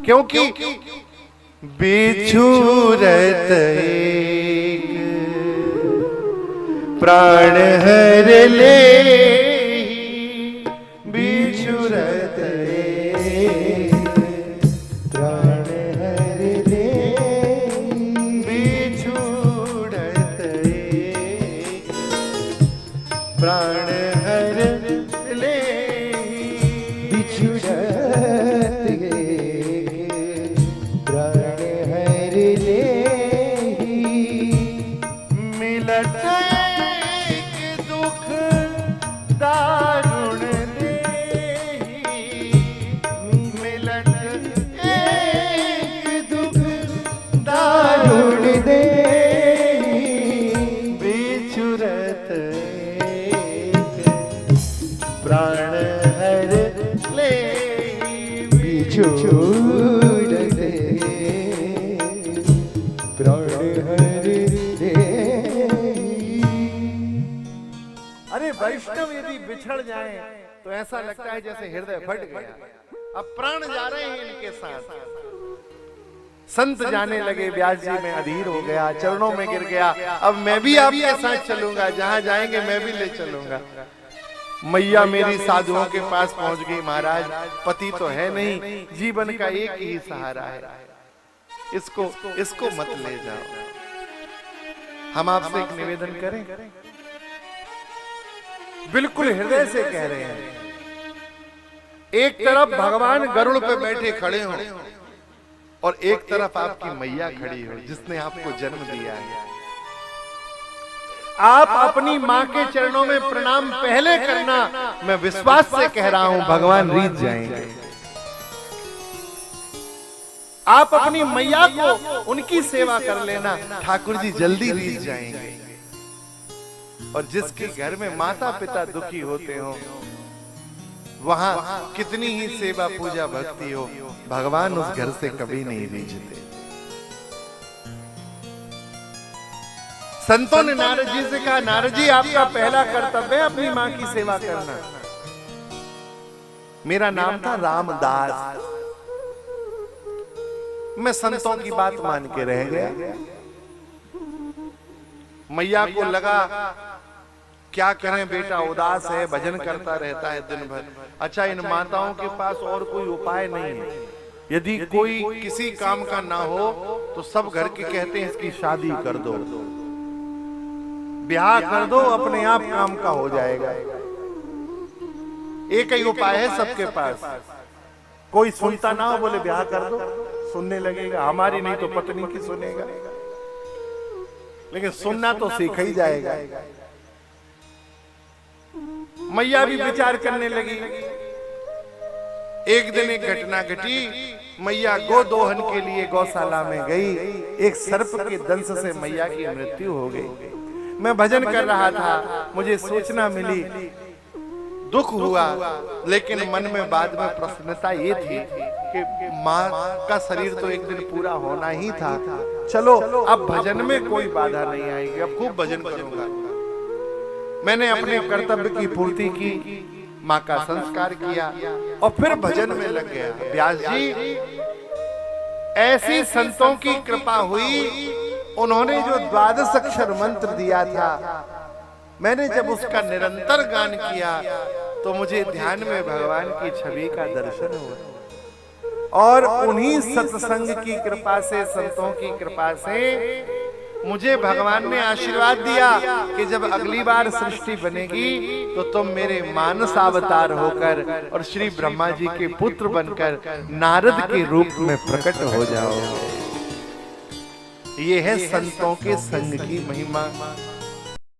क्योंकि बिछुरत एक प्राण हर ले, बिछुरत एक प्राण हर ले, बिछुरत एक प्राण हर ले, बिछुरत अरे वैष्णव यदि बिछड़ जाएं तो ऐसा लगता है जैसे हृदय फट गया, अब प्राण जा रहे हैं इनके साथ। संत जाने लगे व्यास जी में अधीर हो गया, चरणों में गिर गया, अब मैं भी आपके साथ चलूंगा, जहां जाएंगे मैं भी ले चलूंगा। मैया मेरी साधुओं के पास पहुंच गई, महाराज पति तो है नहीं, जीवन का एक ही सहारा है, इसको मत ले जाओ। हम आपसे एक निवेदन करें, बिल्कुल हृदय से कह रहे हैं, एक तरफ भगवान गरुड़ पे बैठे खड़े हो और एक तरफ आपकी मैया खड़ी हो जिसने आपको जन्म दिया है। आप अपनी माँ के चरणों में प्रणाम पहले करना, मैं विश्वास से कह रहा हूं भगवान रीझ जाएंगे। आप अपनी मैया को उनकी सेवा कर लेना, ठाकुर जी जल्दी रीझ जाएंगे। और जिसके घर में माता पिता दुखी होते हो, वहां कितनी ही सेवा पूजा भक्ति हो, भगवान उस घर से कभी नहीं रीझते। संतों ने नारद जी से कहा, नारद जी आपका पहला कर्तव्य है अपनी मां की सेवा करना। मेरा नाम था रामदास, मैं संतों की बात मान के रह गया। मैया को लगा क्या करें, बेटा उदास है, भजन करता रहता है दिन भर। अच्छा, इन माताओं के पास और कोई उपाय नहीं है, यदि कोई किसी काम का ना हो तो सब घर के कहते हैं इसकी शादी कर दो, ब्याह कर दो, अपने आप काम का हो जाएगा। एक ही उपाय है सबके पास, कोई सुनता ना हो बोले ब्याह कर दो, सुनने लगेगा, हमारी नहीं तो पत्नी की सुनेगा, लेकिन सुनना तो सीख ही जाएगा। मैया भी विचार करने लगी। एक दिन एक घटना घटी, मैया गो दोहन के लिए गौशाला में गई, एक सर्प के दंश से मैया की मृत्यु हो गई। मैं भजन कर रहा था, मुझे सूचना मिली, दुख हुआ, लेकिन मन में बाद में प्रसन्नता ये थी कि माँ का शरीर तो एक दिन पूरा होना ही था, चलो अब भजन में कोई बाधा नहीं आएगी, अब खूब भजन करूंगा। मैंने अपने कर्तव्य की पूर्ति की, माँ का संस्कार किया और फिर भजन में लग गया। व्यास जी, ऐसी संतों की कृपा हुई, उन्होंने जो 12 अक्षर मंत्र दिया था, मैंने जब उसका निरंतर गान किया तो मुझे ध्यान में भगवान की छवि का दर्शन हुआ। और उन्हीं सत्संग की कृपा से, संतों की कृपा से मुझे भगवान ने आशीर्वाद दिया कि जब अगली बार सृष्टि बनेगी तो तुम मेरे मानस अवतार होकर और श्री ब्रह्मा जी के पुत्र बनकर नारद के रूप में प्रकट हो जाओगे। ये है संतों के संग की महिमा।